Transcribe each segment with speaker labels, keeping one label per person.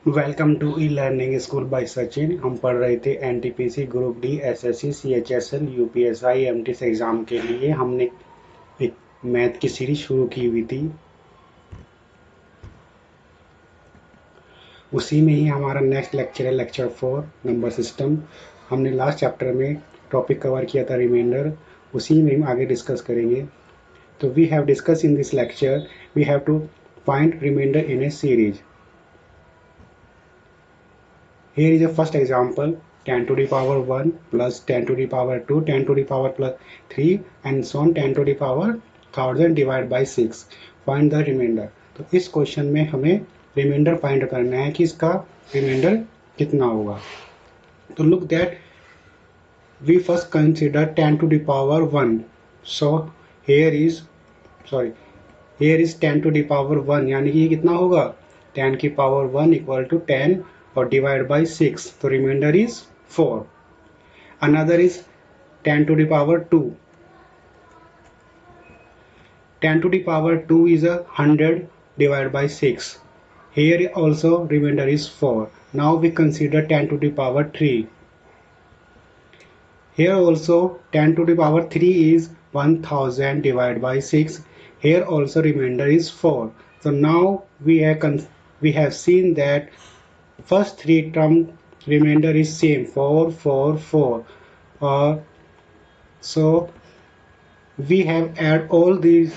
Speaker 1: Welcome to e learning school by Sachin. हम पढ़ रहे थे NTPC group D SSC CHSL UPSI MTS exam के लिए। हमने एक मैथ की सीरीज शुरू की हुई थी, उसी में ही हमारा नेक्स्ट लेक्चर है लेक्चर 4 नंबर सिस्टम। हमने लास्ट चैप्टर में टॉपिक कवर किया था रिमाइंडर, उसी में हम आगे डिस्कस करेंगे। तो we have discuss in this lecture we have to find remainder in a series. Here is a first example: 10 to the power 1 plus 10 to the power 2, 10 to the power plus 3 and so on 10 to the power 1000 divided by 6. Find the remainder. तो इस question में हमें reminder find करना है कि इसका reminder कितना होगा। तो look that we first consider 10 to the power 1. So here is here is 10 to the power 1, यानी कि ये कितना होगा 10 की पावर 1 इक्वल टू 10 और डिवाइड बाई 6, तो remainder is 4. Another is 10 to the power 2. 10 to the power 2 is 100 divided by 6. Here also remainder is 4. Now we consider 10 to the power 3. Here also 10 to the power 3 is 1000 divided by 6. Here also remainder is 4. So now we have seen that first three term remainder is same 4 4 4. So we have add all these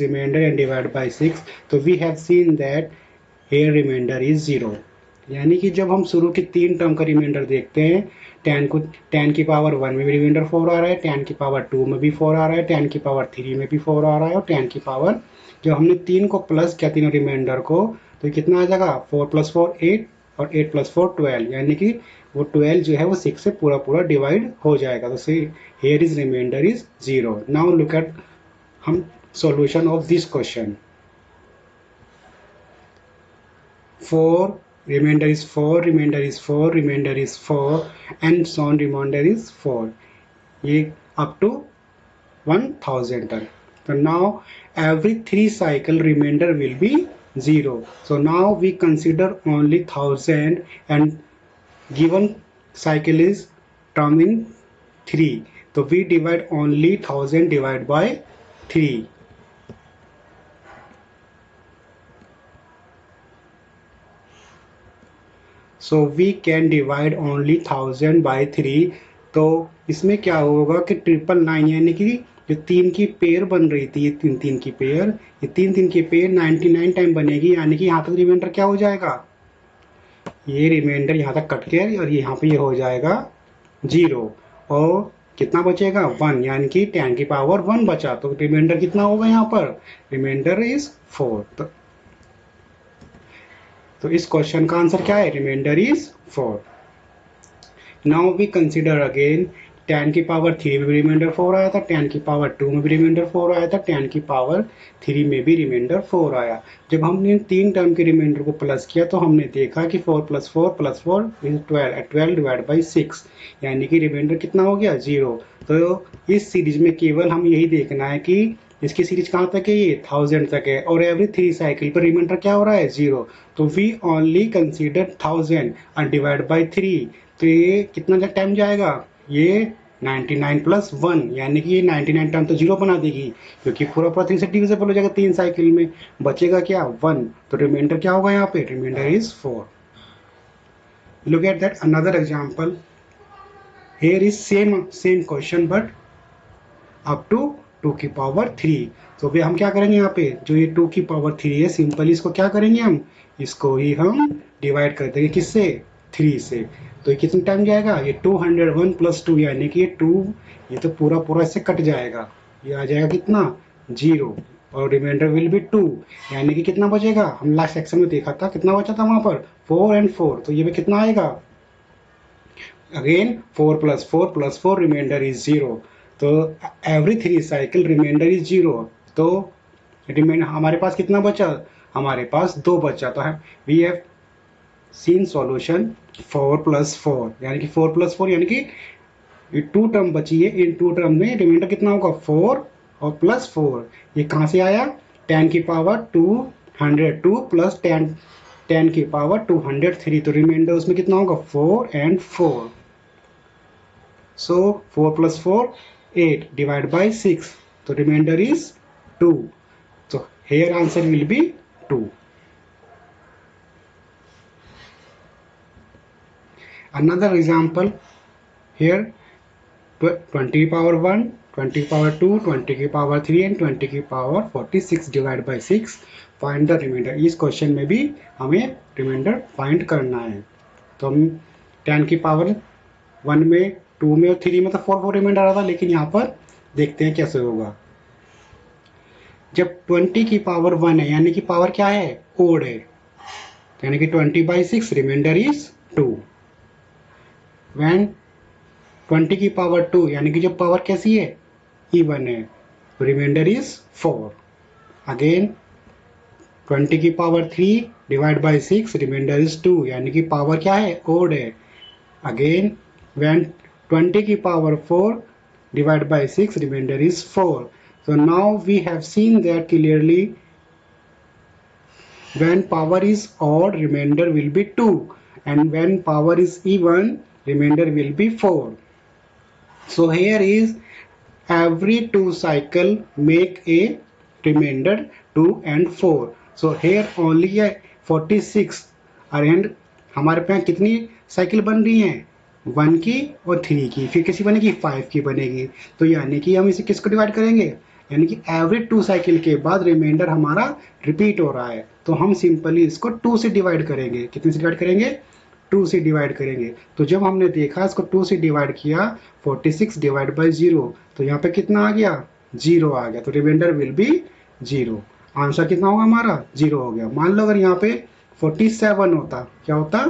Speaker 1: remainder and divide by 6. तो we have seen that here remainder is 0. यानी कि जब हम शुरू के तीन term का reminder देखते हैं, 10 की पावर 1 में भी रिमाइंडर 4 आ रहा है, 10 की पावर 2 में भी 4 आ रहा है, 10 की पावर 3 में भी 4 आ रहा है, और 10 की पावर जब हमने तीन को प्लस किया तीनों रिमाइंडर को तो कितना आ जाएगा 4 + 4 8 और 8 + 4 12, यानी कि वो 12 जो है वो 6 से पूरा पूरा डिवाइड हो जाएगा। तो सी here is remainder is 0. Now look at हम solution of this question. 4 remainder is 4, remainder is 4, remainder is 4 and so on, remainder is 4, ये up to 1000 तक. So now every 3 cycle remainder will be 0. So now we consider only 1000 and given cycle is term in 3. तो we divide only 1000 divided by 3. So we can divide only 1000 by 3. तो इसमें क्या होगा कि 999 यानी कि जो तीन की पेयर बन रही थी, ये तीन की पेयर, ये तीन की पेयर 99 टाइम बनेगी, यानी कि यहाँ तक रिमाइंडर क्या हो जाएगा, ये रिमाइंडर यहाँ तक कट के और यहाँ पे ये हो जाएगा 0 और कितना बचेगा 1, यानी कि 10 की पावर 1 बचा। तो रिमाइंडर कितना होगा यहाँ पर, रिमाइंडर इज 4. तो इस क्वेश्चन का आंसर क्या है, remainder is 4. Now we consider again 10 की पावर 3 में भी रिमाइंडर 4 आया था, 10 की पावर 2 में भी रिमाइंडर 4 आया था, 10 की पावर 3 में भी रिमाइंडर 4 आया। जब हमने तीन टर्म के रिमाइंडर को प्लस किया तो हमने देखा कि 4 + 4 + 4 इज 12 डिवाइड बाई 6, यानी कि रिमाइंडर कितना हो गया 0. तो इस सीरीज में केवल हम यही देखना है कि इसकी सीरीज कहाँ तक है, ये 1000 तक है और एवरी 3 साइकिल पर रिमाइंडर क्या हो रहा है 0. तो वी ओनली कंसीडर 1000 और डिवाइड बाई 3. तो ये कितना टाइम जाएगा, ये 99 + 1, यानी कि ये 99 टाइम तो 0 बना देगी क्योंकि पूरा पूरा 3 से डिविजिबल हो जाएगा तीन साइकिल में, बचेगा क्या 1. तो रिमाइंडर क्या होगा यहाँ पे, remainder is 4. Look at that another example. Here is same question but up to 2 की पावर 3. तो भी हम क्या करेंगे यहाँ पे, जो ये 2 की पावर 3 है, सिंपली इसको क्या करेंगे, हम इसको ही हम डिवाइड कर देंगे किससे, 3 से. तो ये कितना टाइम जाएगा, ये 201 + 2, यानी कि ये 2 ये तो पूरा पूरा इससे कट जाएगा, ये आ जाएगा कितना 0 और रिमाइंडर विल बी 2, यानी कि कितना बचेगा, हम लास्ट सेक्शन में देखा था कितना बचा था वहां पर 4 और 4. तो ये भी कितना आएगा, अगेन 4 + 4 + 4 रिमाइंडर इज 0. तो एवरी 3 साइकिल रिमाइंडर इज 0. तो रिमाइंडर हमारे पास कितना बचा, हमारे पास 2 बचा. तो है वी हैव सीन सॉल्यूशन 4 + 4, यानी कि 4 + 4 यानी कि ये 2 टर्म बची है, इन 2 टर्म में रिमाइंडर कितना होगा 4 और +4. ये कहाँ से आया, 10 की पावर 2 102 + 10 10 की पावर 203, तो रिमाइंडर उसमें कितना होगा 4 and 4. So 4 plus 4 8 divided by 6, so remainder is 2. So here answer will be 2. Another example here, 20 की power 1, 20 की power 2, 20 की power 3 and 20 की power 46 divided by 6. Find the remainder. इस क्वेश्चन में भी हमें रिमाइंडर फाइंड करना है. तो हम 10 की पावर 1 में, 2 में और 3 में तो 4 रिमाइंडर आ रहा था, लेकिन यहाँ पर देखते हैं कैसे होगा. जब 20 की पावर 1 है यानी कि पावर क्या है, ओड है, यानी कि 20/6 रिमाइंडर इज 2. व्हेन 20 की पावर 2 यानी कि जब पावर कैसी है, इवन है, रिमाइंडर इज 4. अगेन 20 की power 3 divide by 6 remainder is 2, यानी कि पावर क्या है, ओड है. अगेन व्हेन 20 की power 4 divided by 6 remainder is 4. So now we have seen that clearly when power is odd remainder will be 2, and when power is even remainder will be 4. So here is every 2 cycle make a remainder 2 and 4. So here only 46 and हमारे पास कितनी cycle बन रही हैं, 1 की और 3 की, फिर किसी बनेगी 5 की बनेगी. तो यानी कि हम इसे किसको डिवाइड करेंगे, यानी कि एवरी 2 साइकिल के बाद रिमाइंडर हमारा रिपीट हो रहा है, तो हम सिंपली इसको 2 से डिवाइड करेंगे. कितने से डिवाइड करेंगे, 2 से डिवाइड करेंगे. तो जब हमने देखा इसको 2 से डिवाइड किया, 46 डिवाइड बाई 0, तो यहाँ पे कितना आ गया, 0 आ गया. तो रिमाइंडर विल बी 0. आंसर कितना होगा हमारा, 0 हो गया. मान लो अगर यहाँ पे 47 होता, क्या होता,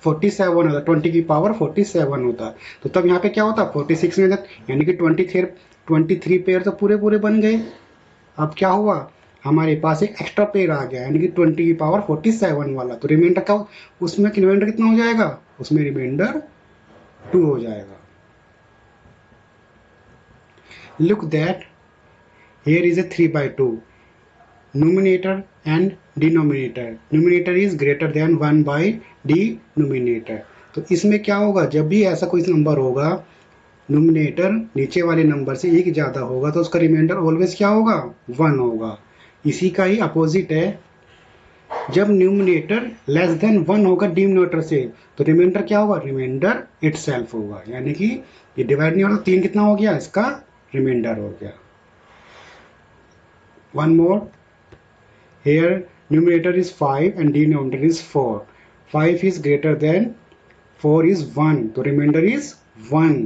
Speaker 1: 47 होता, 20 की पावर 47 होता, तो तब यहाँ पे क्या होता, 46 में, यानी कि 23 पेयर तो पूरे पूरे बन गए. अब क्या हुआ, हमारे पास एक एक्स्ट्रा पेयर आ गया, यानी कि 20 की पावर 47 वाला. तो रिमाइंडर क्या, उसमें रिमाइंडर कितना हो जाएगा, उसमें रिमाइंडर 2 हो जाएगा. Look that here is a 3/2 numerator and denominator. Numerator is greater than 1 by denominator. तो इसमें क्या होगा, जब भी ऐसा कोई नंबर होगा, न्यूमिनेटर नीचे वाले नंबर से एक ज़्यादा होगा, तो उसका रिमाइंडर ऑलवेज क्या होगा, 1 होगा. इसी का ही अपोजिट है, जब न्यूमिनेटर लेस देन 1 होगा डिनोमिनेटर से, तो रिमाइंडर क्या होगा, रिमाइंडर इटसेल्फ होगा. यानी कि ये डिवाइड नहीं हो रहा, 3 कितना हो गया, इसका रिमाइंडर हो गया. One more. Here numerator is 5 and denominator is 4. 5 is greater than 4 is 1. So remainder is 1.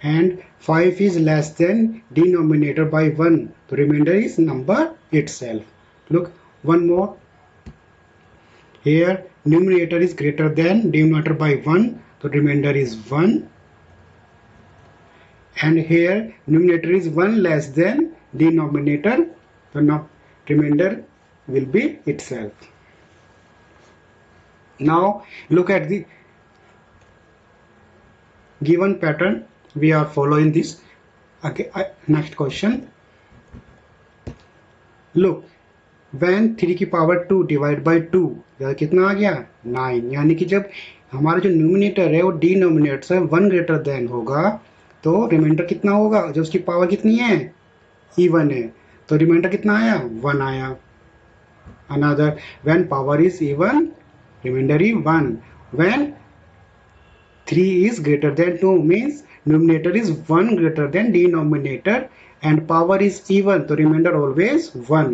Speaker 1: And 5 is less than denominator by 1. So remainder is number itself. Look, one more. Here numerator is greater than denominator by 1. So remainder is 1. And here numerator is 1 less than denominator, so now remainder will be itself. Now look at the given pattern, we are following this. Okay, next question. Look, when 3 की power 2 divide by 2, कितना आ गया, 9. यानी कि जब हमारा जो numerator है वो डिनोमिनेटर से 1 ग्रेटर देन होगा, तो रिमाइंडर कितना होगा, जो उसकी पावर कितनी है, इवन है, तो रिमाइंडर कितना आया, 1 आया. Another when power is even reminder is 1. When 3 is greater than 2 means numerator is 1 greater than denominator and power is even, तो reminder always 1.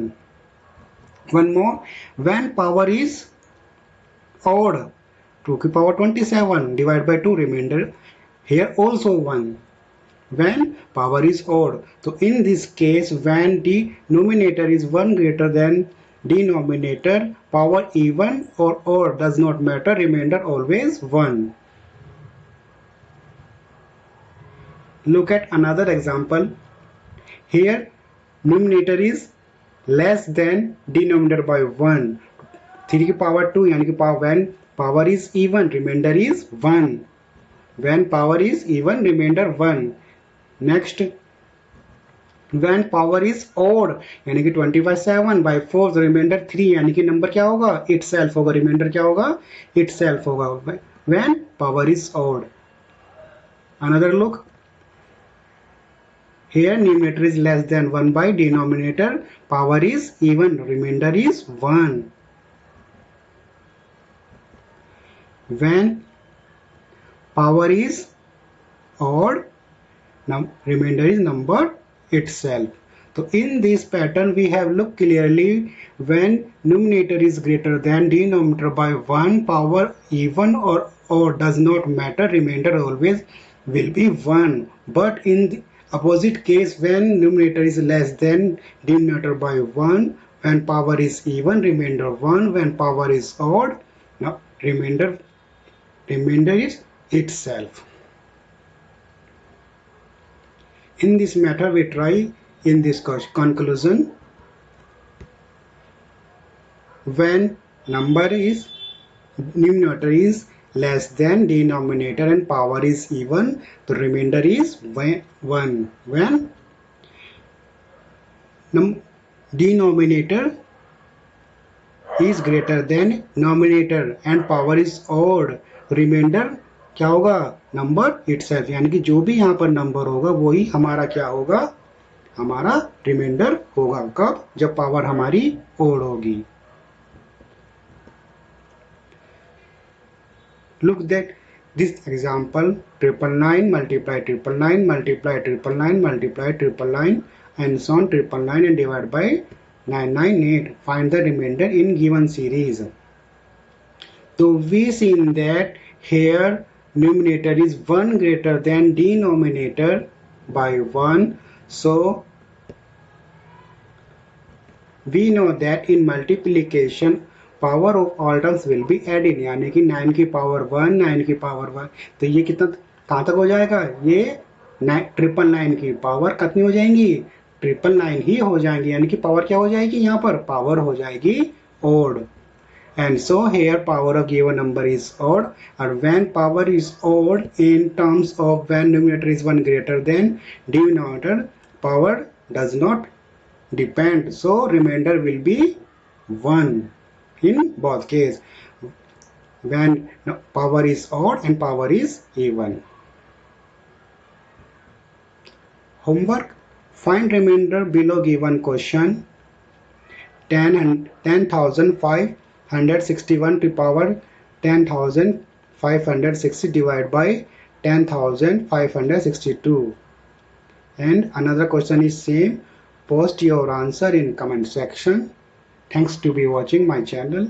Speaker 1: One more, when power is odd, 2 की power 27 divide by 2, reminder here also 1. When power is odd, so in this case when the numerator is 1 greater than denominator, power even or odd does not matter, remainder always 1. Look at another example. Here numerator is less than denominator by 1. 3 की power 2, यानी कि when power is even remainder is 1. When power is even remainder 1. Next when power is odd यानी कि 25/7 by 4 remainder 3 यानी कि number क्या होगा itself होगा रिमाइंडर क्या होगा itself होगा when power is odd. Another look, here numerator is less than 1 by denominator power is even remainder is 1. When power is odd remainder is number itself. So in this pattern we have looked clearly when numerator is greater than denominator by 1 power even or does not matter, remainder always will be 1. But in the opposite case, when numerator is less than denominator by 1, when power is even, remainder 1, when power is odd, now remainder is itself. In this method we try in this conclusion, when number is numerator is less than denominator and power is even, the remainder is 1. When denominator is greater than numerator and power is odd, remainder क्या होगा number itself, यानी कि जो भी यहाँ पर number होगा वही हमारा क्या होगा हमारा रिमाइंडर होगा. कब? जब पावर हमारी ओड होगी. Look at this example, 999 multiply 999 multiply 999 multiply 999 and so on 999 and divide by 998. Find the remainder in given series. So we seen that here numerator is 1 greater than denominator by 1. So we know that in multiplication power of all terms will be added, यानी कि 9 की power 1 9 की power 1, तो ये कितना कहाँ तक हो जाएगा, ये 999 की पावर कितनी हो जाएंगी 999 ही हो जाएंगी, यानी कि पावर क्या हो जाएगी यहाँ पर पावर हो जाएगी odd. And so here power of given number is odd, and when power is odd in terms of when numerator is 1 greater than denominator, power does not depend, so remainder will be 1 in both case when power is odd and power is even. Homework, find remainder below given question. 10,561 to power 10,560 divided by 10,562. And another question is same. Post your answer in comment section. Thanks to be watching my channel.